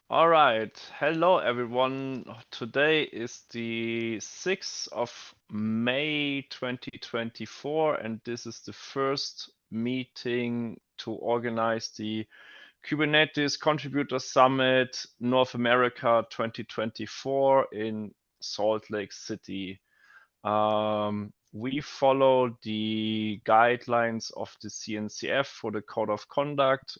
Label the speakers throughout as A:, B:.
A: All right. Hello, everyone. Today is the 6th of May 2024, and this is the first meeting to organize the Kubernetes Contributor Summit North America 2024 in Salt Lake City. We follow the guidelines of the CNCF for the Code of Conduct,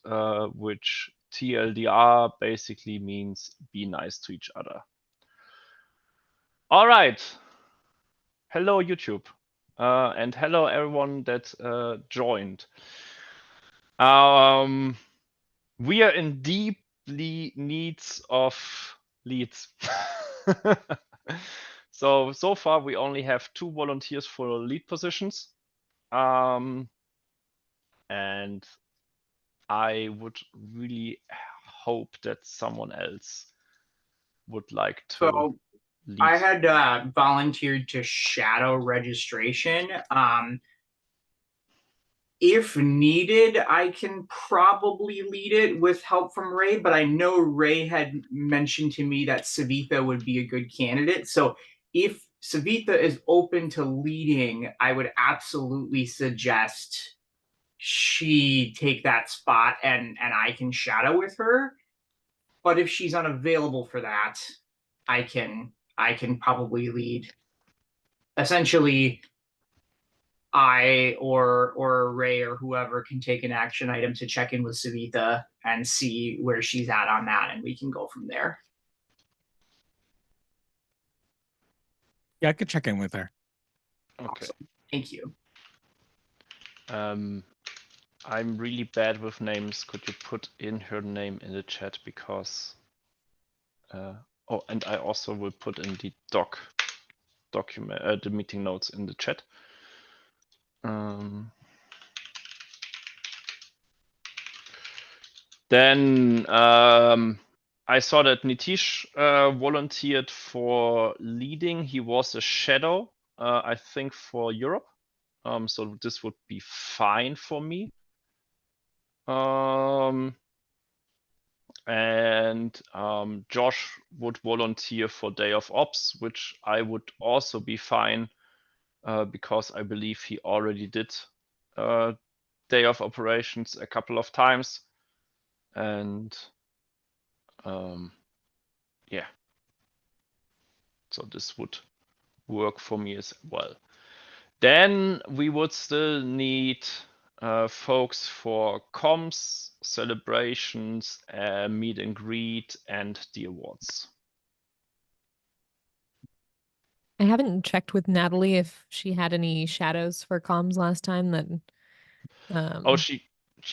A: which TLDR basically means be nice to each other. All right. Hello, YouTube. And hello, everyone that joined. We are in deeply needs of leads. So far, we only have 2 volunteers for lead positions. And I would really hope that someone else would like to
B: So
A: lead.
B: I had volunteered to shadow registration. If needed, I can probably lead it with help from Ray, but I know Ray had mentioned to me that Savitha would be a good candidate. So if Savitha is open to leading, I would absolutely suggest she take that spot and I can shadow with her. But if she's unavailable for that, I can probably lead. Essentially, I or Ray or whoever can take an action item to check in with Savitha and see where she's at on that, and we can go from there.
C: Yeah, I could check in with her.
A: Okay.
B: Awesome. Thank you.
A: I'm really bad with names. Could you put in her name in the chat? Because oh, and I also will put in the document the meeting notes in the chat. Then I saw that Nitish volunteered for leading. He was a shadow, I think, for Europe. So this would be fine for me. And Josh would volunteer for Day of Ops, which I would also be fine because I believe he already did Day of Operations a couple of times. And yeah, so this would work for me as well. Then we would still need folks for comms, celebrations, meet and greet, and the awards.
D: I haven't checked with Natalie if she had any shadows for comms last time. That
A: Oh, she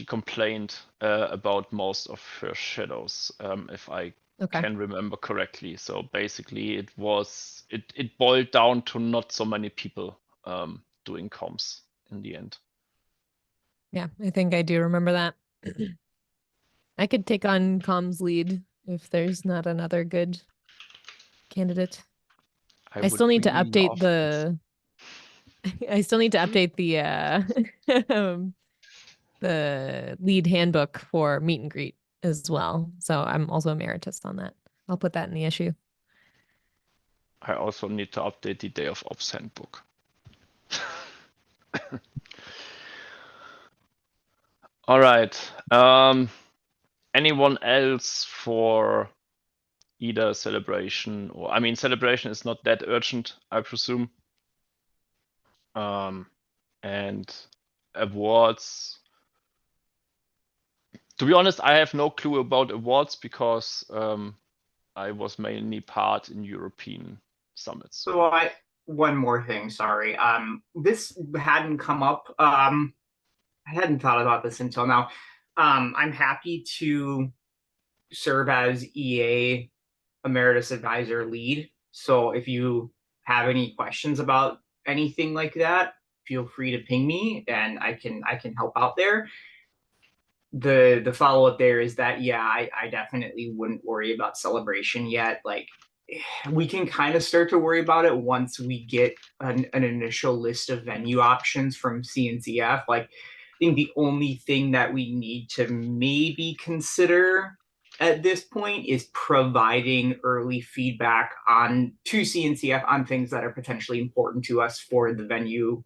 A: complained about most of her shadows, if I can remember correctly. So basically, it boiled down to not so many people doing comms in the end.
D: Yeah, I think I do remember that. I could take on comms lead if there's not another good candidate. I still need to update the I still need to update the lead handbook for meet and greet as well. So I'm also emeritus on that. I'll put that in the issue.
A: I also need to update the Day of Ops handbook. All right. Anyone else for either celebration or, I mean, celebration is not that urgent, I presume. And awards. To be honest, I have no clue about awards because I was mainly part in European summits.
B: So one more thing, sorry. This hadn't come up. I hadn't thought about this until now. I'm happy to serve as EA Emeritus Advisor Lead. So if you have any questions about anything like that, feel free to ping me and I can help out there. The follow-up there is that I definitely wouldn't worry about celebration yet. Like we can kind of start to worry about it once we get an initial list of venue options from CNCF. Like I think the only thing that we need to maybe consider at this point is providing early feedback to CNCF on things that are potentially important to us for the venue,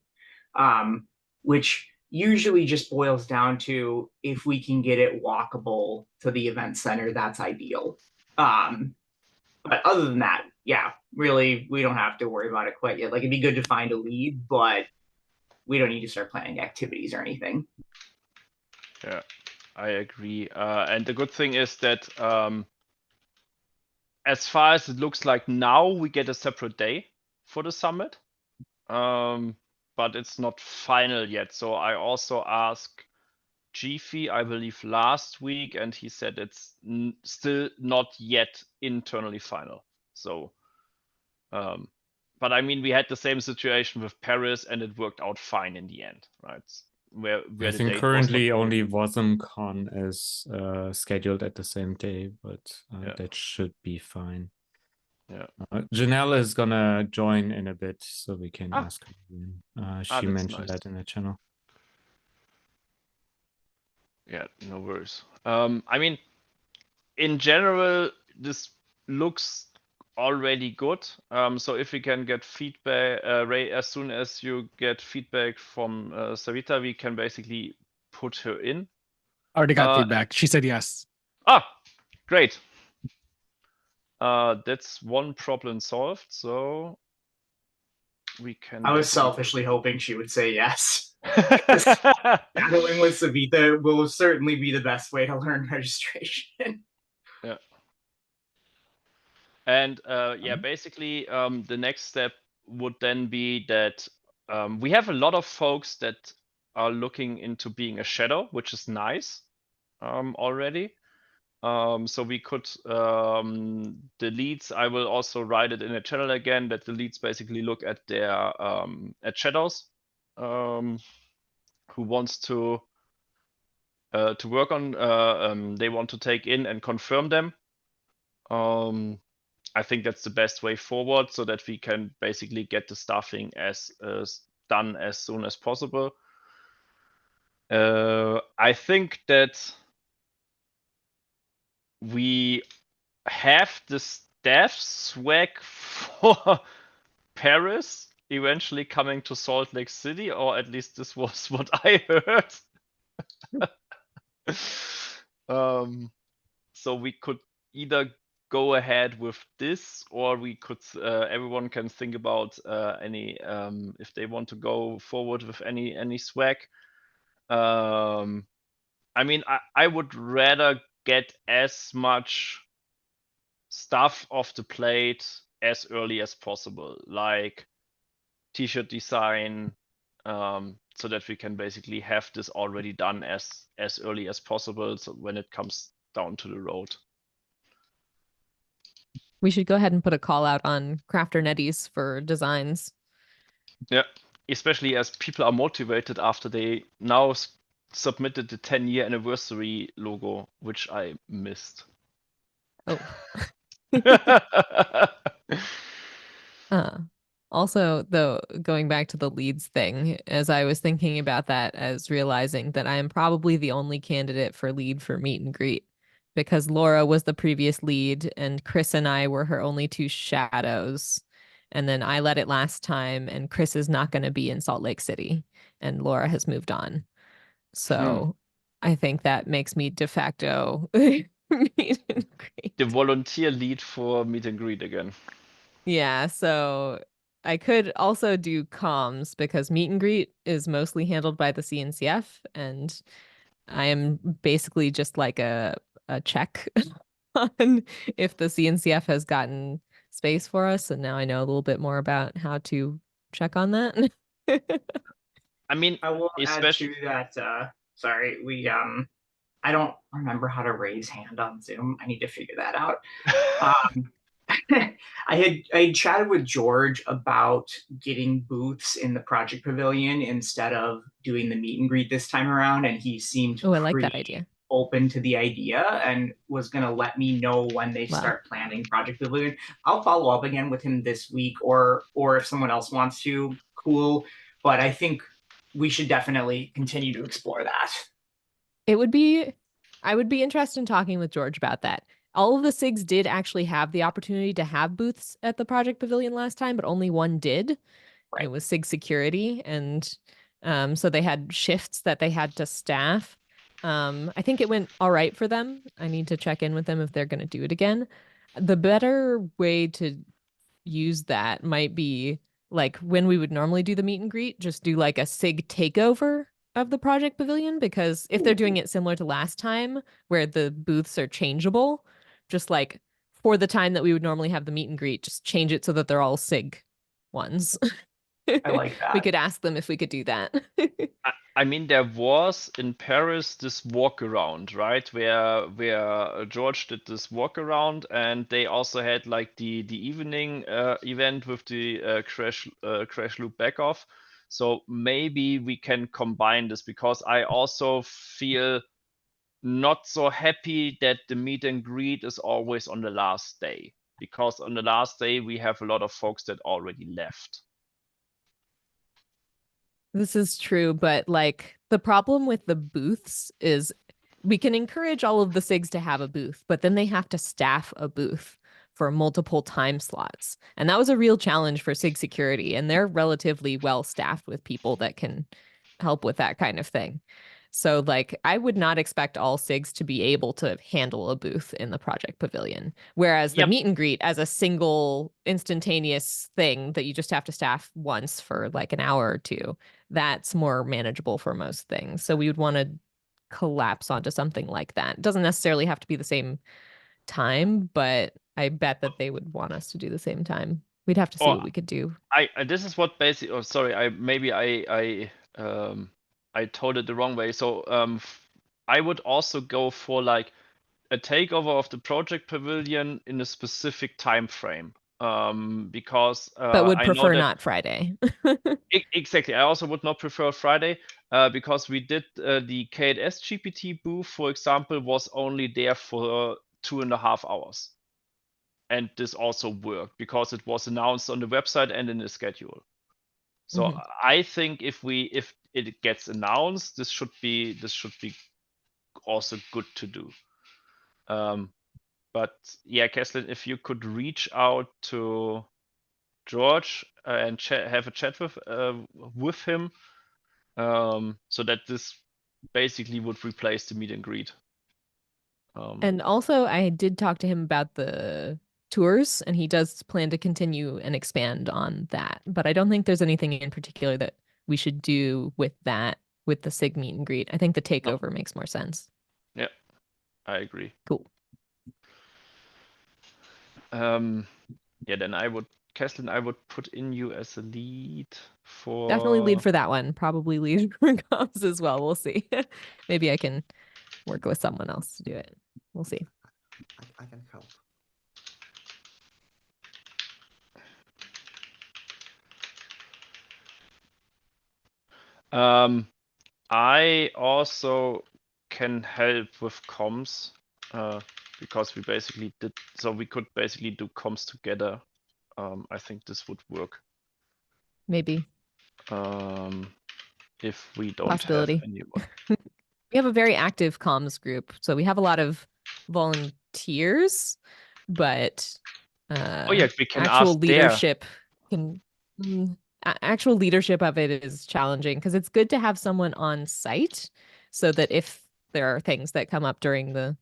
B: which usually just boils down to if we can get it walkable to the event center, that's ideal. But other than that, yeah, really, we don't have to worry about it quite yet. Like, it'd be good to find a lead, but we don't need to start planning activities or anything.
A: Yeah, I agree. And the good thing is that as far as it looks like now, we get a separate day for the summit. But it's not final yet. So I also asked Jiffy, I believe, last week, and he said it's still not yet internally final. So, but I mean, we had the same situation with Paris, and it worked out fine in the end, right? Where
E: I
A: the
E: think
A: date
E: currently
A: was not
E: only WasmCon is scheduled at the same day, but
A: Yeah.
E: that should be fine.
A: Yeah.
E: Janelle is gonna join in a bit, so we can
A: Ah.
E: ask her again. She
A: that's
E: mentioned
A: nice.
E: that in the channel.
A: Yeah, no worries. I mean, in general, this looks already good. So if we can get feedback, Ray, as soon as you get feedback from Savita, we can basically put her in.
C: Already got feedback. She said yes.
A: Ah, great. That's one problem solved. So we can.
B: I was
A: basically-
B: selfishly hoping she would say yes. Battling with Savita will certainly be the best way to learn registration.
A: Yeah. And yeah, basically, the next step would then be that we have a lot of folks that are looking into being a shadow, which is nice already. So we could, the leads, I will also write it in a channel again, that the leads basically look at their, at shadows, who wants to work on, they want to take in and confirm them. I think that's the best way forward, so that we can basically get the staffing as done as soon as possible. I think that we have the staff swag for Paris eventually coming to Salt Lake City, or at least this was what I heard. So we could either go ahead with this, or we could, everyone can think about any, if they want to go forward with any swag. I mean, I would rather get as much stuff off the plate as early as possible, like t-shirt design, so that we can basically have this already done as early as possible, so when it comes down to the road.
D: We should go ahead and put a call out on Crafter Netties for designs.
A: Yeah, especially as people are motivated after they now submitted the 10-year anniversary logo, which I missed.
D: Oh. Also, though, going back to the leads thing, as I was thinking about that, as realizing that I am probably the only candidate for lead for meet and greet, because Laura was the previous lead and Chris and I were her only two shadows. And then I led it last time, and Chris is not going to be in Salt Lake City, and Laura has moved on. So I think that makes me de facto meet and greet.
A: The volunteer lead for meet and greet again.
D: Yeah, so I could also do comms, because meet and greet is mostly handled by the CNCF, and I am basically just like a check on if the CNCF has gotten space for us, and now I know a little bit more about how to check on that.
A: I mean,
B: I will
A: especially
B: add to that. Sorry, I don't remember how to raise hand on Zoom. I need to figure that out. I had chatted with George about getting booths in the project pavilion instead of doing the meet and greet this time around, and he seemed
D: Oh, I like that idea.
B: open to the idea and was going to let me know when they start planning project pavilion. I'll follow up again with him this week, or if someone else wants to, cool. But I think we should definitely continue to explore that.
D: It would be I would be interested in talking with George about that. All of the SIGs did actually have the opportunity to have booths at the Project Pavilion last time, but only one did.
B: Right.
D: It was SIG Security, and so they had shifts that they had to staff. I think it went all right for them. I need to check in with them if they're going to do it again. The better way to use that might be like when we would normally do the meet and greet, just do like a SIG takeover of the Project Pavilion, because if they're doing it similar to last time where the booths are changeable, just like for the time that we would normally have the meet and greet, just change it so that they're all SIG ones.
B: I like that.
D: We could ask them if we could do that.
A: I mean, there was in Paris this walk around, right? Where George did this walk around, and they also had like the evening event with the crash loop back off. So maybe we can combine this, because I also feel not so happy that the meet and greet is always on the last day, because on the last day we have a lot of folks that already left.
D: This is true, but like the problem with the booths is we can encourage all of the SIGs to have a booth, but then they have to staff a booth for multiple time slots. And that was a real challenge for SIG security. And they're relatively well staffed with people that can help with that kind of thing. So like I would not expect all SIGs to be able to handle a booth in the Project Pavilion. Whereas the meet and greet as a single instantaneous thing that you just have to staff once for like an hour or two, that's more manageable for most things. So we would want to collapse onto something like that. It doesn't necessarily have to be the same time, but I bet that they would want us to do the same time. We'd have to see what we could do.
A: This is what basically. Oh, sorry. I told it the wrong way. So I would also go for like a takeover of the Project Pavilion in a specific time frame. Because
D: but would
A: I
D: prefer
A: know that,
D: not Friday.
A: Exactly. I also would not prefer Friday, because we did the KDS GPT booth, for example, was only there for 2.5 hours. And this also worked because it was announced on the website and in the schedule. So I think if it gets announced, this should be also good to do. But yeah, Keslin, if you could reach out to George and have a chat with him, so that this basically would replace the meet and greet.
D: And also, I did talk to him about the tours, and he does plan to continue and expand on that. But I don't think there's anything in particular that we should do with that, with the SIG meet and greet. I think the takeover makes more sense.
A: Yeah, I agree.
D: Cool.
A: Yeah, then Keslin, I would put in you as a lead for...
D: Definitely lead for that one. Probably lead for comms as well. We'll see. Maybe I can work with someone else to do it. We'll see.
F: I can help.
A: I also can help with comms, because we basically did, so we could basically do comms together. I think this would work.
D: Maybe.
A: If we don't
D: Possibility.
A: have anyone.
D: We have a very active comms group, so we have a lot of volunteers, but
A: Oh yeah, we can
D: actual
A: ask
D: leadership actual leadership of it is challenging, because it's good to have someone on site so that if there are things that come up during the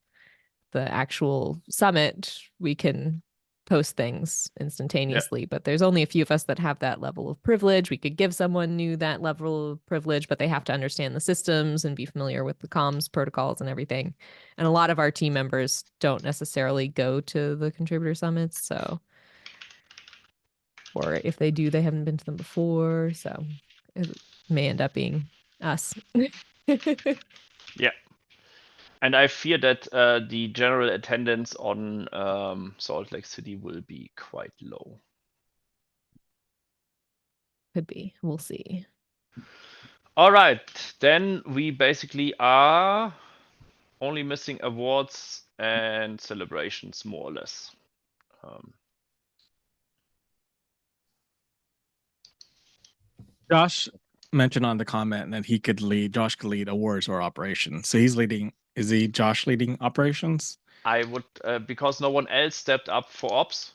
D: actual summit, we can post things instantaneously. But there's only a few of us that have that level of privilege. We could give someone new that level of privilege, but they have to understand the systems and be familiar with the comms protocols and everything. And a lot of our team members don't necessarily go to the contributor summits, so, or if they do, they haven't been to them before, so it may end up being us.
A: Yeah. And I fear that the general attendance on Salt Lake City will be quite low.
D: Could be. We'll see.
A: All right. Then we basically are only missing awards and celebrations, more or less.
C: Josh mentioned on the comment that Josh could lead awards or operations. So he's leading Is he Josh leading operations?
A: I would, because no one else stepped up for ops,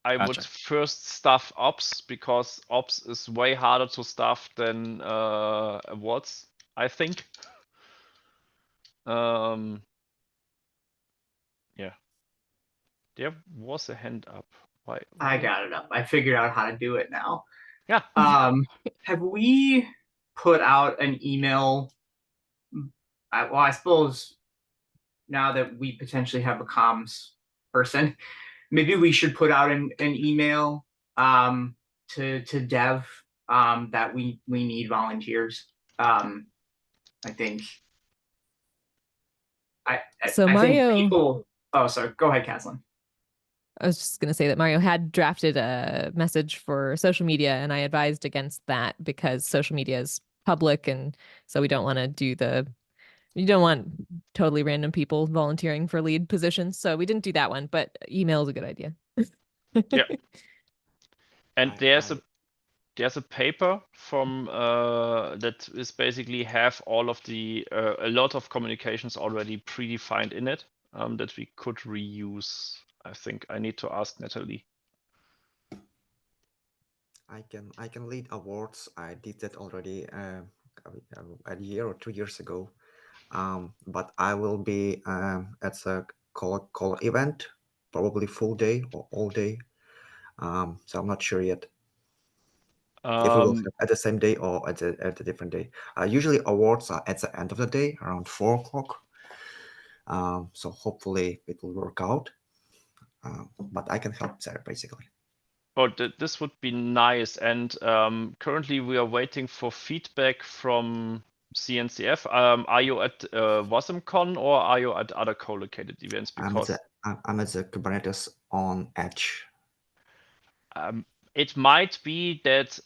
A: I would
C: Gotcha.
A: first staff ops, because ops is way harder to staff than awards, I think. Yeah. There was a hand up. Why?
B: I got it up. I figured out how to do it now.
A: Yeah.
B: Have we put out an email? Well, I suppose now that we potentially have a comms person, maybe we should put out an email to Dev that we need volunteers. I think.
D: So
B: I
D: Mario,
B: think people. Oh, sorry. Go ahead, Caslin.
D: I was just going to say that Mario had drafted a message for social media, and I advised against that because social media is public, and so we don't want to do you don't want totally random people volunteering for lead positions. So we didn't do that one, but email is a good idea.
A: Yeah. And there's a paper from that is basically have all of the a lot of communications already predefined in it that we could reuse. I think I need to ask Natalie.
F: I can lead awards. I did that already a year or 2 years ago. But I will be at a call event, probably full day or all day. So I'm not sure yet if we will have at the same day or at a different day. Usually awards are at the end of the day, around 4 o'clock. So hopefully it will work out. But I can help there basically.
A: Oh, this would be nice. And currently we are waiting for feedback from CNCF. Are you at WASMCon or are you at other co-located events? Because
F: I'm at the Kubernetes on Edge.
A: it might be that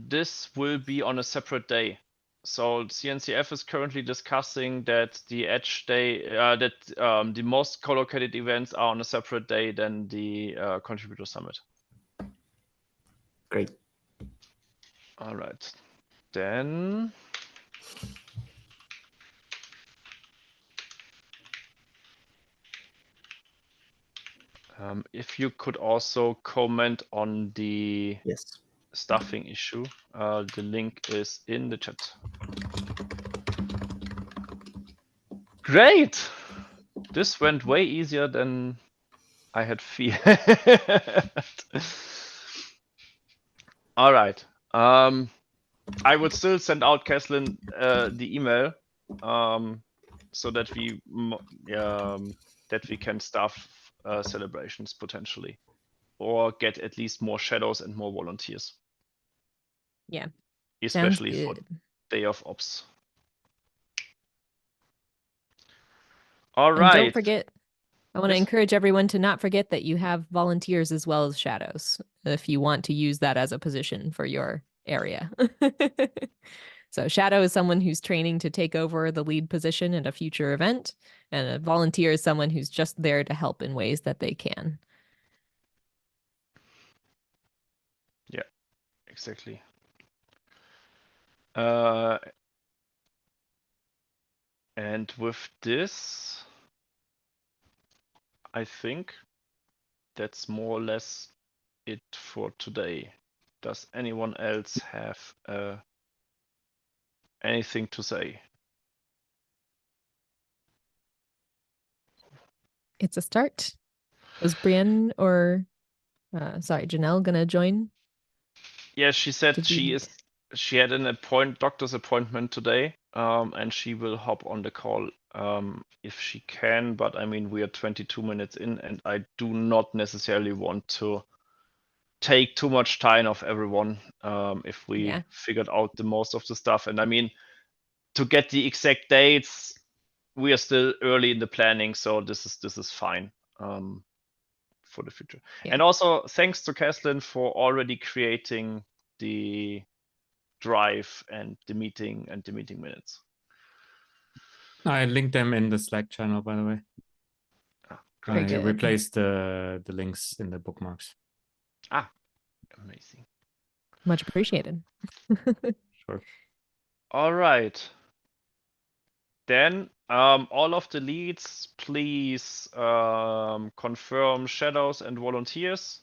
A: this will be on a separate day. So CNCF is currently discussing that the Edge day, that the most co-located events are on a separate day than the Contributor Summit.
F: Great.
A: All right, then. If you could also comment on the staffing issue, the link is in the chat. Great! This went way easier than I had feared. All right. I would still send out Caslin the email so that we can staff celebrations potentially, or get at least more shadows and more volunteers.
D: Yeah.
A: Especially for Day of Ops. All right.
D: And don't forget, I want to encourage everyone to not forget that you have volunteers as well as shadows if you want to use that as a position for your area. So shadow is someone who's training to take over the lead position at a future event, and a volunteer is someone who's just there to help in ways that they can.
A: Yeah, exactly. And with this, I think that's more or less it for today. Does anyone else have anything to say?
D: It's a start. Was Brienne or Janelle gonna join?
A: Yeah, she said she had an doctor's appointment today, and she will hop on the call if she can. But I mean, we are 22 minutes in, and I do not necessarily want to take too much time of everyone if we figured out the most of the stuff. And I mean, to get the exact dates, we are still early in the planning, so this is fine for the future. Yeah. And also thanks to Caslin for already creating the drive and the meeting minutes.
E: I linked them in the Slack channel, by the way. I replaced the links in the bookmarks.
A: Amazing.
D: Much appreciated.
E: Sure.
A: All right. Then all of the leads, please confirm shadows and volunteers.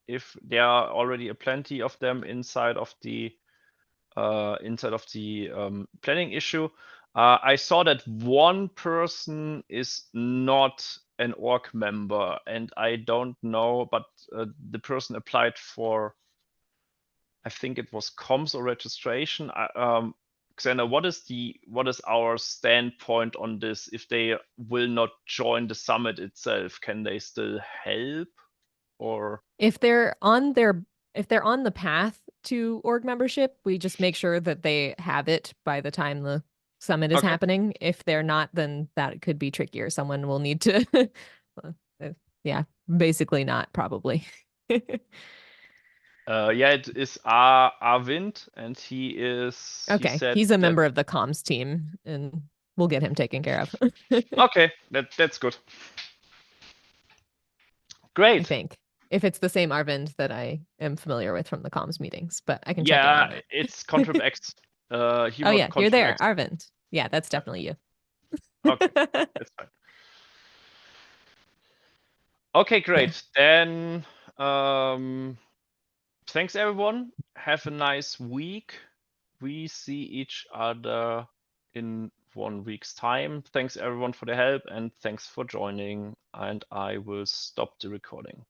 A: If there are already plenty of them inside of the planning issue. I saw that one person is not an org member, and I don't know, but the person applied for, I think it was comms or registration. Xander, what is our standpoint on this? If they will not join the summit itself, can they still help? Or
D: if they're on the path to org membership, we just make sure that they have it by the time the summit is happening. If they're not, then that could be trickier. Someone will need to yeah, basically not probably.
A: Yeah, it is Arvind, and he is.
D: Okay,
A: he said
D: he's a member of the comms team, and we'll get him taken care of.
A: Okay, that's good. Great.
D: I think if it's the same Arvind that I am familiar with from the comms meetings, but I can check in on that.
A: It's ContribEx.
D: Oh yeah, you're there, Arvind. Yeah, that's definitely you.
A: Okay, that's fine. Okay, great. Then thanks everyone. Have a nice week. We see each other in 1 week's time. Thanks everyone for the help and thanks for joining. And I will stop the recording.